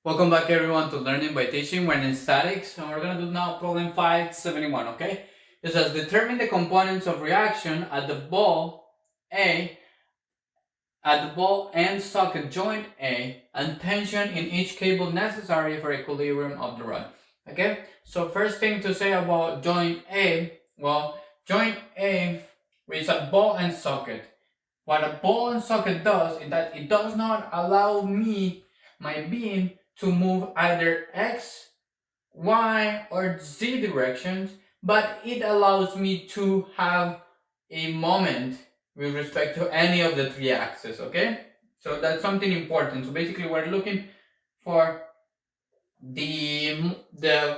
Welcome back everyone to Learning by Teaching. We're in statics and we're gonna do now problem 571, okay? It says determine the components of reaction at the ball and socket joint A and tension in each cable necessary for equilibrium of the rod. Okay? So first thing to say about joint A, well, joint A is a ball and socket. What a ball and socket does is that it does not allow my beam to move either X, Y, or Z directions, but it allows me to have a moment with respect to any of the three axes, okay? So that's something important. So basically we're looking for the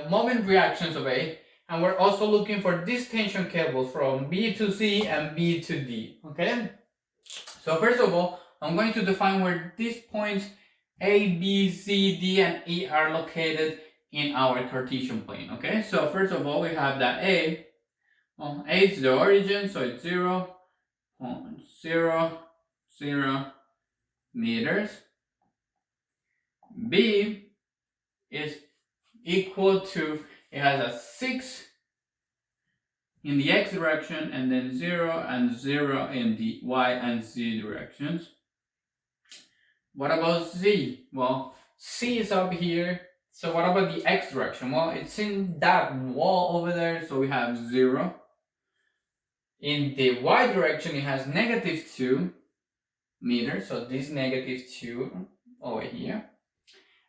moment reactions of A, and we're also looking for this tension cable from B to C and B to D, okay? So first of all, I'm going to define where these points A, B, C, D, and E are located in our Cartesian plane, okay? So first of all, we have that A. Well, A is the origin, so it's 0.00 meters. B is equal to, it has a 6 in the X direction, and then 0 and 0 in the Y and Z directions. What about Z? Well, C is up here. So what about the X direction? Well, it's in that wall over there, so we have 0. In the Y direction, it has -2 meters, so this -2 over here.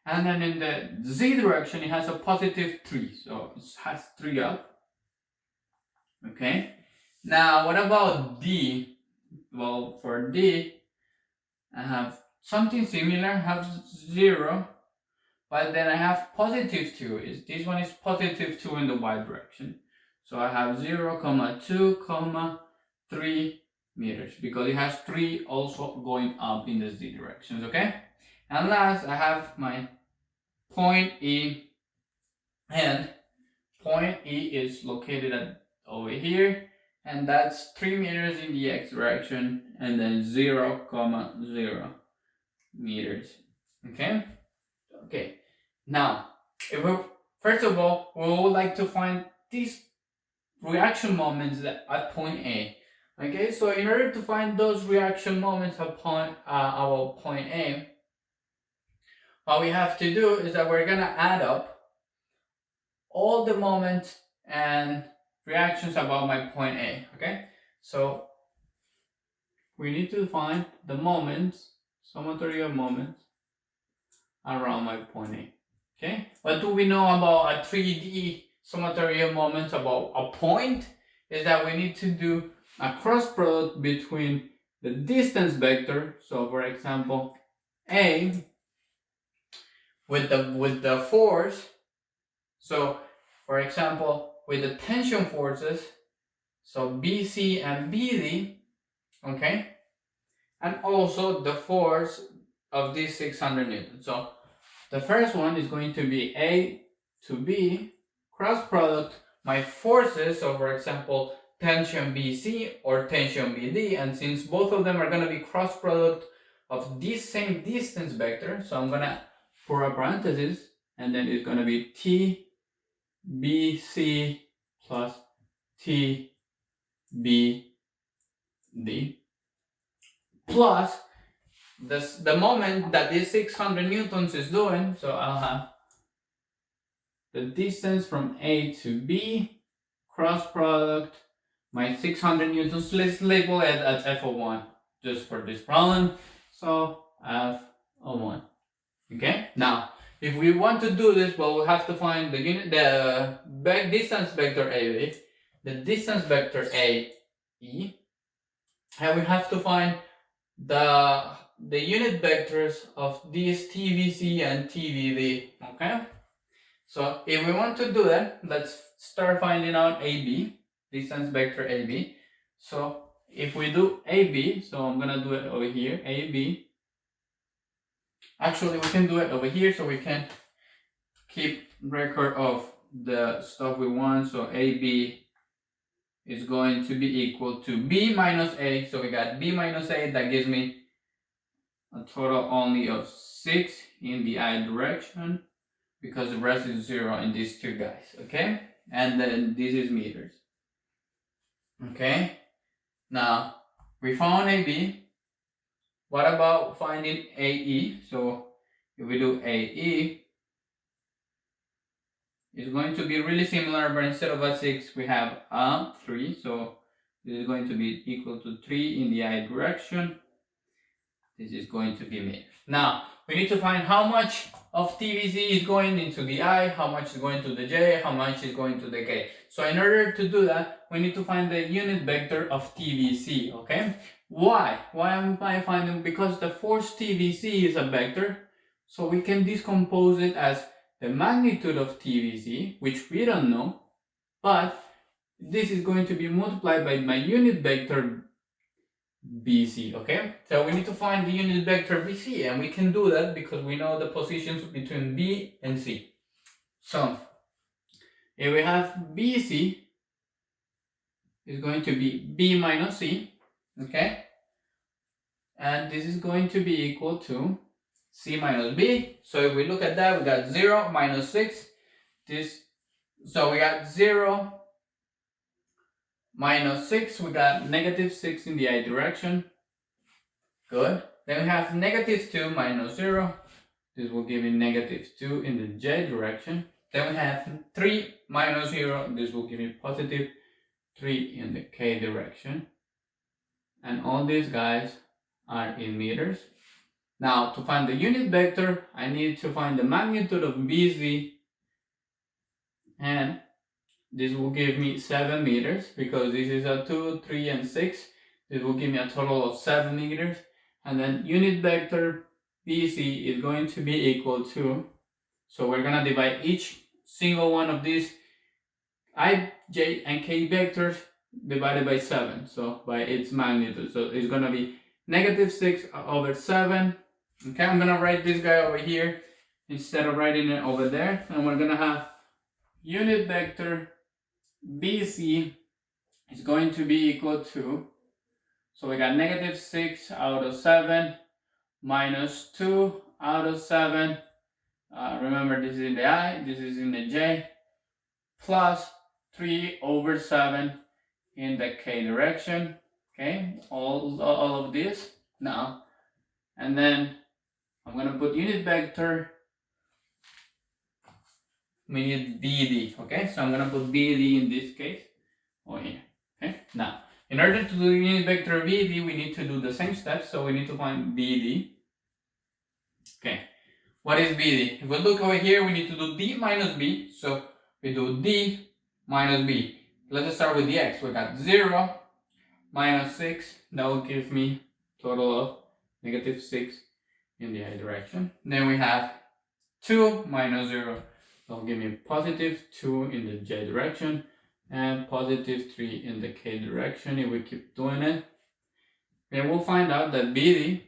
And then in the Z direction, it has a +3, so it has 3 up. Okay. Now, what about D? Well, for D, I have something similar, I have 0, but then I have +2. This one is +2 in the Y direction. So I have 0, 2, 3 meters, because it has 3 also going up in the Z directions, okay? And last, I have my point E, and point E is located over here, and that's 3 meters in the X direction, and then 0, 0 meters. Okay? Okay. Now, first of all, we would like to find these reaction moments at point A. Okay, so in order to find those reaction moments at our point A, what we have to do is that we're gonna add up all the moments and reactions about my point A. Okay, so we need to find the moments, summatory of moments around my point A. Okay, what do we know about a 3D summatory of moments about a point? Is that we need to do a cross product between the distance vector, so for example A, with the force, so for example with the tension forces, so BC and BD, okay, and also the force of these 600 newtons. So the first one is going to be A to B cross product my forces, so for example tension BC or tension BD, and since both of them are going to be cross product of this same distance vector, so I'm going to put a parenthesis, and then it's going to be T BC plus T BD plus the moment that this 600 newtons is doing, so I'll have the distance from A to B cross product my 600 newtons. Let's label it as F01 just for this problem. So F01. Okay. Now, if we want to do this, well, we have to find the distance vector AB, the distance vector AE, and we have to find the unit vectors of these TVC and TVD. Okay. So if we want to do that, let's start finding out AB, distance vector AB. So if we do AB, so I'm gonna do it over here, AB. Actually, we can do it over here so we can keep record of the stuff we want. So AB is going to be equal to B minus A. So we got B minus A, that gives me a total only of 6 in the I direction because the rest is 0 in these two guys, okay? And then this is meters, okay? Now, we found AB. What about finding AE? So, if we do AE, it's going to be really similar, but instead of a 6, we have a 3. So, this is going to be equal to 3 in the I direction. This is going to be meters. Now, we need to find how much of TVZ is going into the I, how much is going to the J, how much is going to the K. So in order to do that, we need to find the unit vector of TVC, okay? Why? Why am I finding? Because the force TVC is a vector, so we can decompose it as the magnitude of TVC, which we don't know, but this is going to be multiplied by my unit vector BC, okay? So we need to find the unit vector BC, and we can do that because we know the positions between B and C. So, if we have BC, is going to be B minus C, okay? And this is going to be equal to C minus B. So if we look at that, we got 0 minus 6. So we got 0 minus 6, we got negative 6 in the I direction. Good. Then we have negative 2 minus 0. This will give me negative 2 in the J direction. Then we have 3 minus 0. This will give me positive 3 in the K direction. And all these guys are in meters. Now, to find the unit vector, I need to find the magnitude of BZ. And this will give me 7 meters because this is a 2, 3, and 6. This will give me a total of 7 meters. And then unit vector BC is going to be equal to, so we're going to divide each single one of these I, J, and K vectors divided by 7, so by its magnitude. So it's going to be negative 6 over 7. Okay, I'm going to write this guy over here instead of writing it over there. And we're going to have unit vector BC is going to be equal to, so we got negative 6 out of 7 minus 2 out of 7. Remember, this is in the I, this is in the J, plus 3 over 7 in the K direction. Okay, all of this now. And then I'm going to put unit vector. We need BD. Okay, so I'm going to put BD in this case. Oh, here. Okay, now in order to do unit vector BD, we need to do the same steps. So we need to find BD. Okay, what is BD? If we look over here, we need to do D minus B. So we do D minus B. Let's start with the X. We got 0 minus 6. That will give me total of negative 6 in the I direction. Then we have 2 minus 0. That will give me positive 2 in the J direction and positive 3 in the K direction if we keep doing it. Then we'll find out that BD,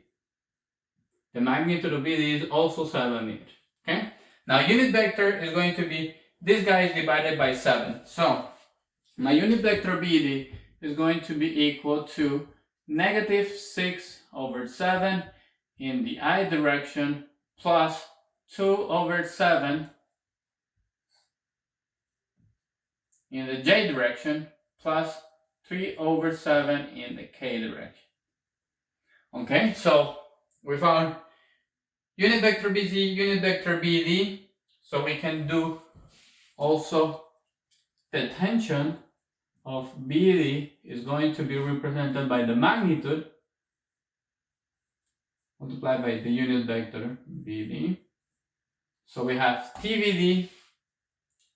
the magnitude of BD is also 7 meters. Okay? Now unit vector is going to be, this guy is divided by 7. So my unit vector BD is going to be equal to negative 6 over 7 in the I direction plus 2 over 7 in the J direction plus 3 over 7 in the K direction. Okay, so we found unit vector BZ, unit vector BD, so we can do also the tension of BD is going to be represented by the magnitude multiplied by the unit vector BD. So we have TVD,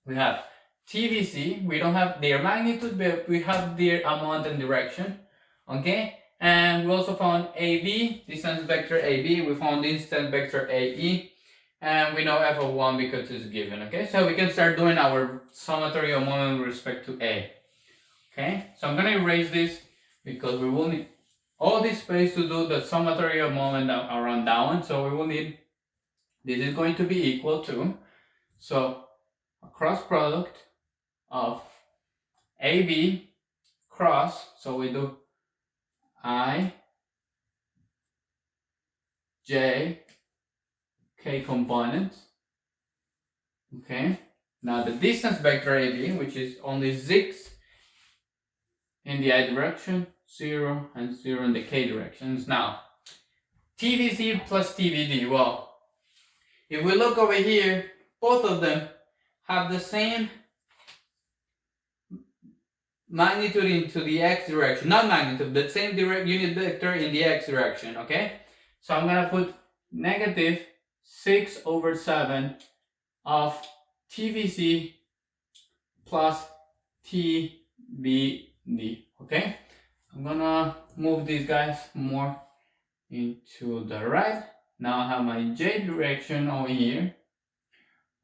we have TVC, we don't have their magnitude, but we have their amount and direction. Okay, and we also found AB, distance vector AB, we found distance vector AE, and we know f of 1 because it's given. Okay, so we can start doing our summatory of moment with respect to A. Okay, so I'm going to erase this because we will need all this space to do the summatory of moment around that one. So we will need, this is going to be equal to, so a cross product of AB cross, so we do I, J, k component. Okay, now the distance vector AB, which is only 6 in the I direction, 0 and 0 in the k directions. Now, TVC plus TVD. Well, if we look over here, both of them have the same magnitude into the x direction. Not magnitude, the same direct unit vector in the x direction, okay? So I'm gonna put negative 6/7 of TVC plus TVD, okay? I'm gonna move these guys more into the right. Now I have my J direction over here.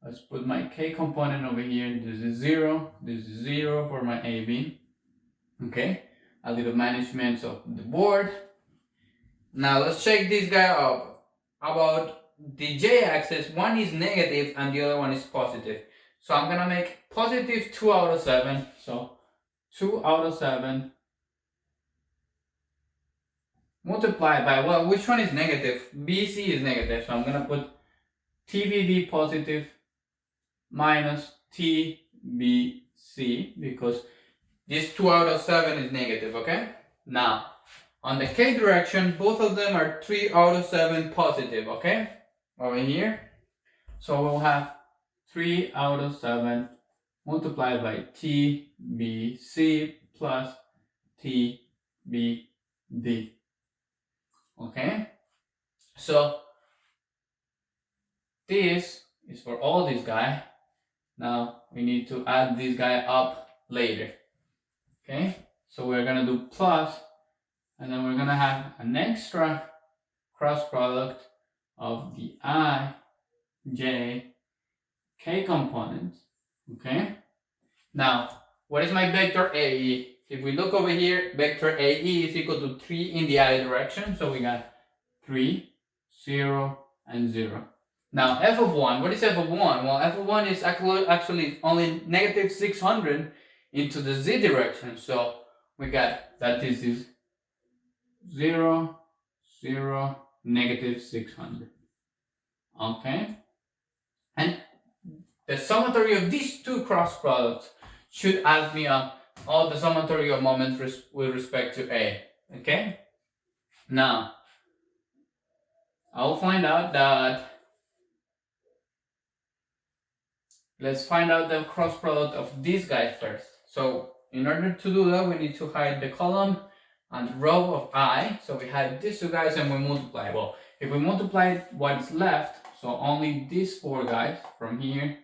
Let's put my K component over here. This is 0. This is 0 for my AB. Okay. A little management of the board. Now let's check this guy up. About the J axis, one is negative and the other one is positive. So I'm gonna make positive 2/7. So 2/7 multiplied by, well, which one is negative? BC is negative, so I'm gonna put TVD positive minus TBC because this 2/7 is negative, okay? Now, on the K direction, both of them are 3/7 positive, okay? Over here. So we'll have 3/7 multiplied by TBC plus TBD. Okay? So this is for all this guy. Now we need to add this guy up later. Okay? So we're gonna do plus, and then we're gonna have an extra cross product of the I, J, K components. Okay? Now, what is my vector AE? If we look over here, vector AE is equal to 3 in the I direction. So we got 3, 0, and 0. Now, f of 1, what is f of 1? Well, f of 1 is actually only negative 600 into the z direction. So we got that this is 0, 0, negative 600. Okay? And the summatory of these two cross products should add me up all the summatory of moments with respect to A. Okay? Now, I'll find out that, let's find out the cross product of this guy first. So, in order to do that, we need to hide the column and the row of I. So we hide these two guys and we multiply. Well, if we multiply what's left, so only these 4 guys from here,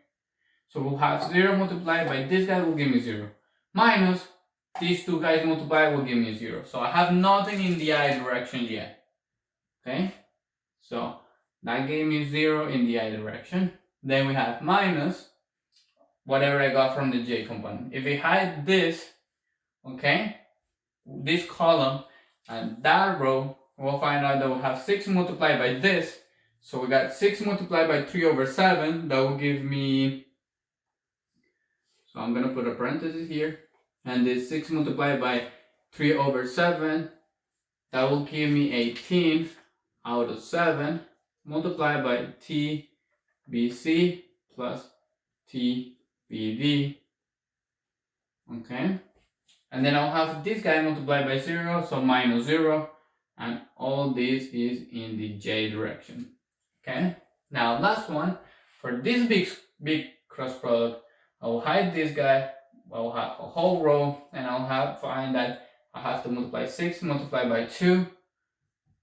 so we'll have 0 multiplied by this guy will give me 0. Minus these 2 guys multiplied will give me 0. So I have nothing in the I direction yet. Okay? So that gave me 0 in the I direction. Then we have minus whatever I got from the J component. If we hide this, okay, this column and that row, we'll find out that we'll have 6 multiplied by this. So we got 6 multiplied by 3/7. That will give me, so I'm going to put a parenthesis here. And this 6 multiplied by 3/7, that will give me 18/7 multiplied by TBC plus TBD. Okay? And then I'll have this guy multiplied by 0, so minus 0. And all this is in the J direction. Okay? Now, last one. For this big cross product, I'll hide this guy. I'll have a whole row, and I'll find that I have to multiply 6 multiplied by 2.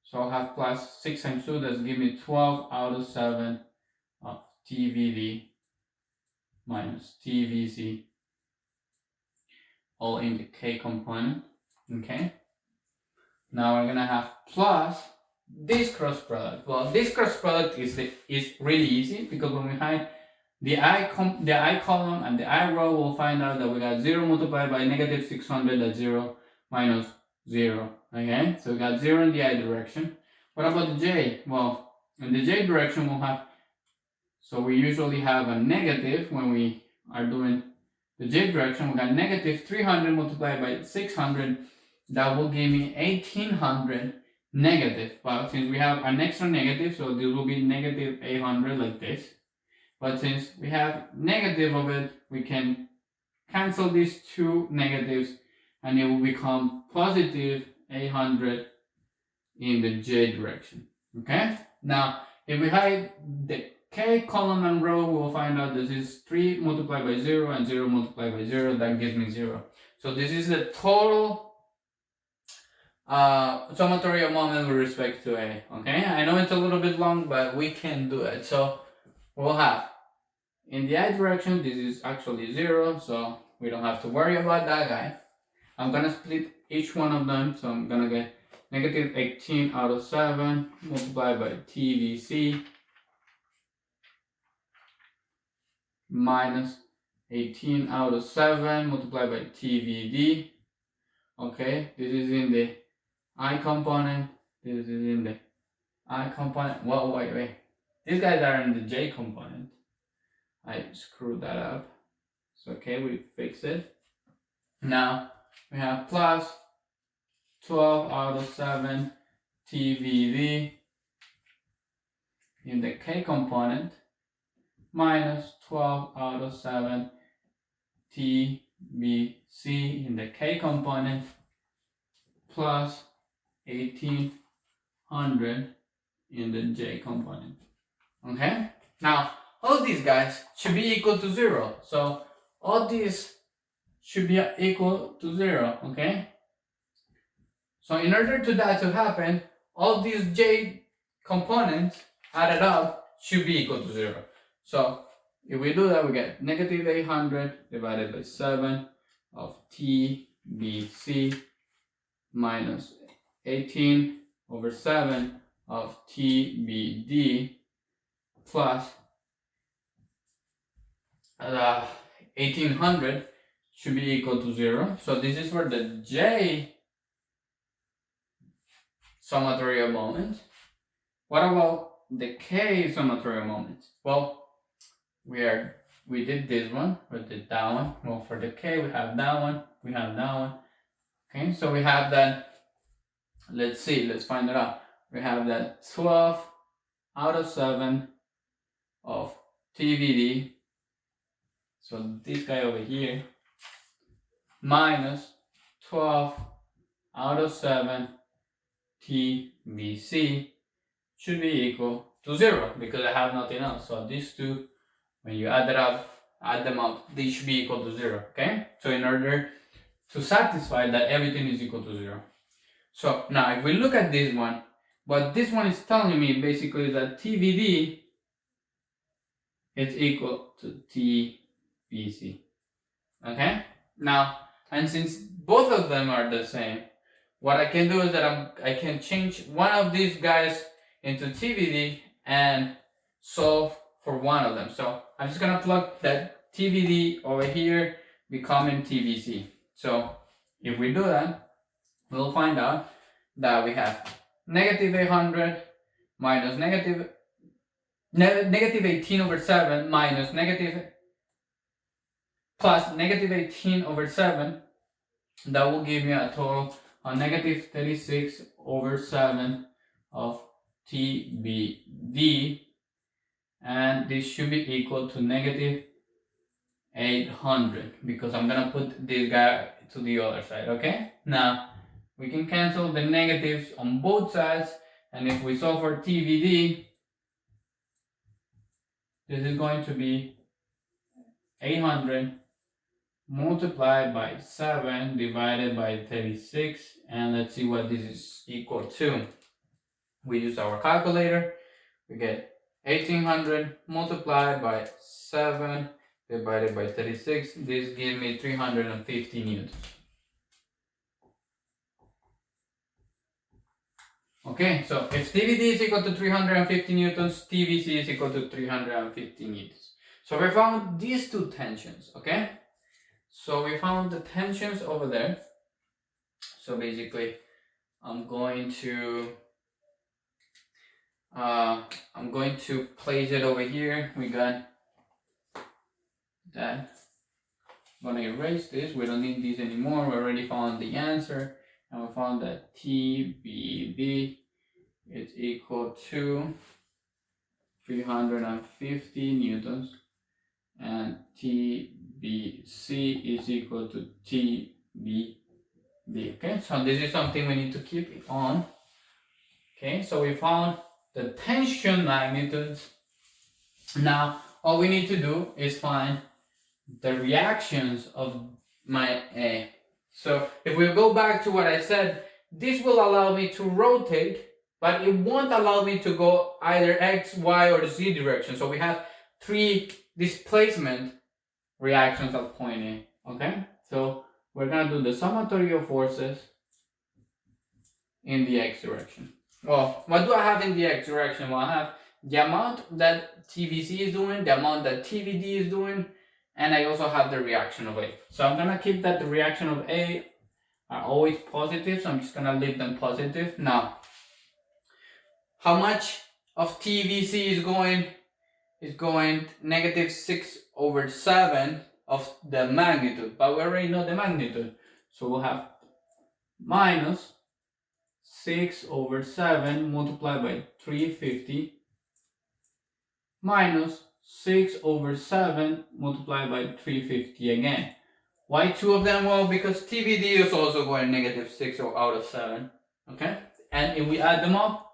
So I'll have plus 6 times 2, that's give me 12/7 of TVD minus TVC, all in the K component. Okay? Now we're gonna have plus this cross product. Well, this cross product is really easy because when we hide the I column and the I row, we'll find out that we got 0 multiplied by negative 600, that's 0 minus 0. Okay, so we got 0 in the I direction. What about the J? Well, in the J direction, we'll have, so we usually have a negative when we are doing the J direction. We got negative 300 multiplied by 600. That will give me 1800 negative. But since we have an extra negative, so this will be negative 800 like this. But since we have negative of it, we can cancel these two negatives and it will become positive 800 in the j direction. Okay? Now, if we hide the k column and row, we'll find out this is 3 multiplied by 0 and 0 multiplied by 0. That gives me 0. So this is the total summatory of moment with respect to A. Okay? I know it's a little bit long, but we can do it. So we'll have in the I direction, this is actually 0, so we don't have to worry about that guy. I'm gonna split each one of them, so I'm gonna get negative 18 out of 7 multiplied by TVC minus 18 out of 7 multiplied by TVD. Okay, this is in the I component, this is in the I component. Well, wait. These guys are in the J component. I screwed that up. It's okay, we fix it. Now we have plus 12 out of 7 TVD in the K component minus 12 out of 7 TBC in the K component plus 1800 in the J component. Okay? Now, all these guys should be equal to 0. So, all these should be equal to 0. Okay? So, in order to that to happen, all these J components added up should be equal to 0. So, if we do that, we get negative 800 divided by 7 of TBC minus 18 over 7 of TBD plus 1800 should be equal to 0. So this is for the J summatory of moments. What about the K summatory of moments? Well, we did this one, we did that one. Well, for the K, we have that one, we have that one. Okay, so we have that. Let's find it out. We have that 12 out of 7 of TVD. So this guy over here minus 12 out of 7 TBC should be equal to 0 because I have nothing else. So these two, when you add them up, they should be equal to 0. Okay? So in order to satisfy that, everything is equal to 0. So now if we look at this one, what this one is telling me basically is that TVD is equal to TBC. Okay? Now, and since both of them are the same, what I can do is that I can change one of these guys into TVD and solve for one of them. So I'm just gonna plug that TVD over here becoming TBC. So if we do that, we'll find out that we have negative 800 minus negative 18 over 7 minus negative plus negative 18 over 7. That will give me a total of negative 36 over 7 of TBD, and this should be equal to negative 800 because I'm gonna put this guy to the other side. Okay, now we can cancel the negatives on both sides, and if we solve for TBD, this is going to be 800 multiplied by 7 divided by 36, and let's see what this is equal to. We use our calculator, we get 1800 multiplied by 7 divided by 36. This gives me 350 newtons. Okay, so if TVD is equal to 350 newtons, TVC is equal to 350 newtons. So we found these two tensions, okay? So we found the tensions over there. So basically, I'm going to place it over here. We got that. I'm gonna erase this. We don't need these anymore. We already found the answer, and we found that TBD is equal to 350 newtons, and TBC is equal to TBD. Okay, so this is something we need to keep on. Okay, so we found the tension magnitudes. Now all we need to do is find the reactions of my A. So if we go back to what I said, this will allow me to rotate, but it won't allow me to go either X, Y, or Z direction. So we have 3 displacement reactions at point A. Okay, so we're gonna do the summatory of forces in the X direction. Well, what do I have in the X direction? Well, I have the amount that TVC is doing, the amount that TVD is doing, and I also have the reaction of A. So I'm gonna keep that the reaction of A are always positive, so I'm just gonna leave them positive. Now, how much of TVC is going? Is going -6/7 of the magnitude, but we already know the magnitude. So we'll have minus 6/7 multiplied by 350 minus 6/7 multiplied by 350 again. Why 2 of them? Well, because TVD is also going -6/7. Okay? And if we add them up,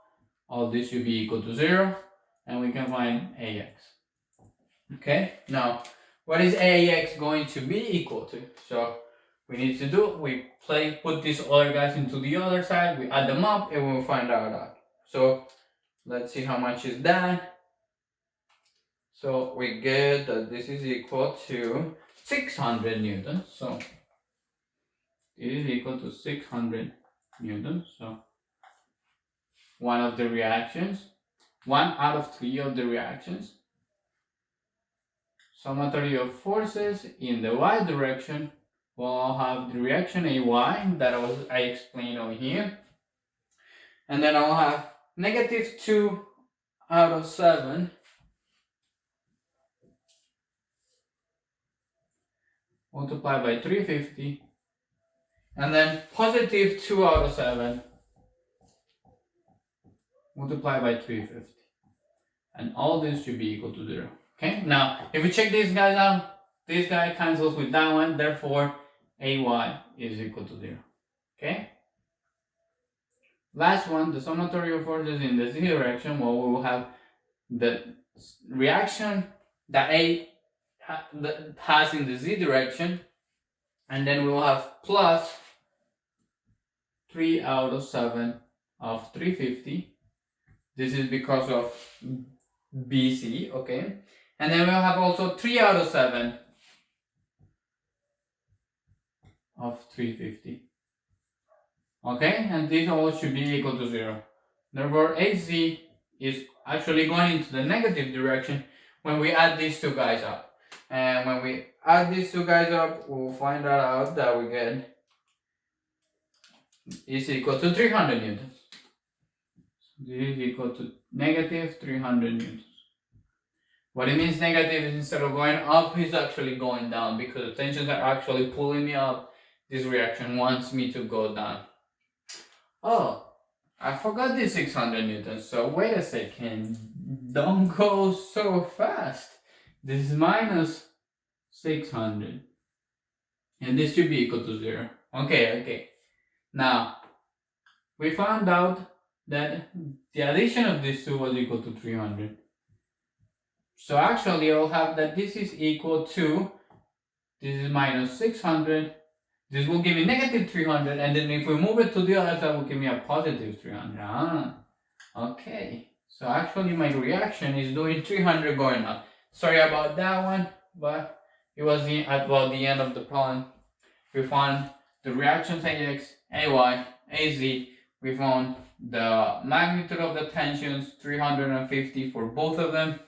all this should be equal to 0, and we can find AX. Okay? Now, what is AX going to be equal to? So we need to do, we put these other guys into the other side, we add them up, and we'll find out. So let's see how much is that. So we get that this is equal to 600 newtons. So it is equal to 600 newtons. So one of the reactions, 1 out of 3 of the reactions. Summatory of forces in the Y direction. Well, I'll have the reaction AY that I explained over here. And then I'll have -2 out of 7 multiplied by 350, and then +2 out of 7 multiplied by 350, and all this should be equal to 0. Okay, now if we check these guys out, this guy cancels with that one, therefore AY is equal to 0. Okay, last one, the summatory of forces in the Z direction. Well, we will have the reaction that A has in the Z direction, and then we will have plus 3 out of 7 of 350. This is because of BC, okay? And then we'll have also 3 out of 7 of 350. Okay, and these all should be equal to 0. Therefore, AC is actually going into the negative direction when we add these 2 guys up. And when we add these 2 guys up, we'll find out that we get is equal to 300 newtons. This is equal to -300 newtons. What it means negative is instead of going up, it's actually going down, because the tensions are actually pulling me up. This reaction wants me to go down. Oh, I forgot the 600 newtons, so wait a second. Don't go so fast. This is minus 600. And this should be equal to 0. Okay. Now, we found out that the addition of these 2 was equal to 300. So actually, I'll have that this is equal to, this is minus 600. This will give me -300, and then if we move it to the other side, will give me a +300. Okay. So actually, my reaction is doing 300 going up. Sorry about that one, but it was about the end of the problem. We found the reactions AX, AY, AZ. We found the magnitude of the tensions, 350 for both of them,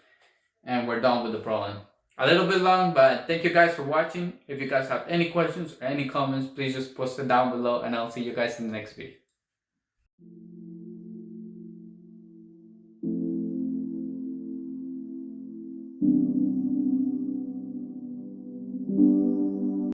and we're done with the problem. A little bit long, but thank you guys for watching. If you guys have any questions or any comments, please just post it down below, and I'll see you guys in the next video.